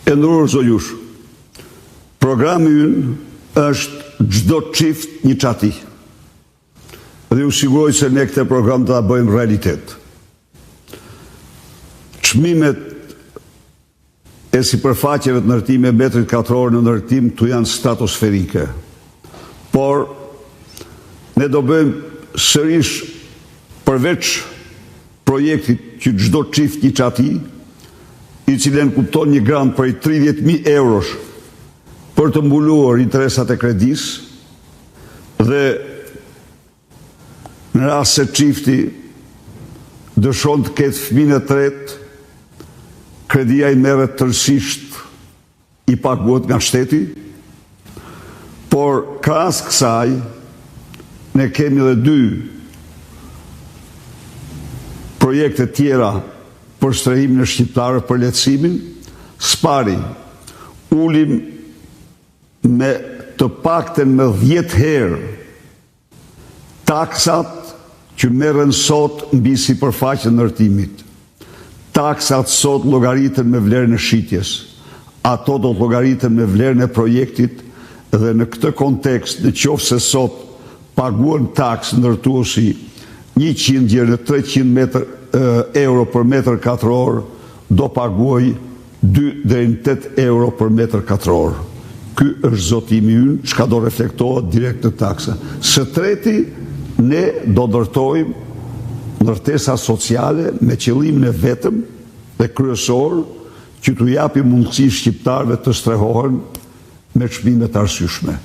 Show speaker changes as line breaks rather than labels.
E ndërruar zogjush, programi ynë është çdo çift një çati. Dhe ju siguroj se ne këtë program të ta bëjmë realitet. Çmimet e sipërfaqeve të ndërtimit metrit katror në ndërtim këtu janë stratosferike. Por ne do bëjmë sërish përveç projektit që çdo çift një çati, i cilën kupton një grant për 30.000 eurosh për të mbuluar interesat e kredis, dhe në rast se çifti dëshon të ketë fëmijën e tretë, kredia i merret tërësisht i paguhet nga shteti, por krahas kësaj ne kemi edhe 2 projekte tjera për strehimin e shqiptarëve për lehtësimin. Spari, ulim me të pakten me 10 herë taksat që merren sot mbi sipërfaqen e ndërtimit. Taksat sot llogariten me vlerën e shitjes. Ato do të llogariten me vlerën e projektit, dhe në këtë kontekst, nëse sot paguan taks ndërtuesi 100 deri në 300 euro për metër katror, do paguaj 2 deri në 8 euro për metër katror. Ky është zotimi ynë, çka do reflektohet direkt në taksa. Së treti, ne do ndërtojmë ndërtesa sociale me qëllimin e vetëm dhe kryesor që t'u japi mundësi shqiptarëve të strehohen me çmime të arsyeshme.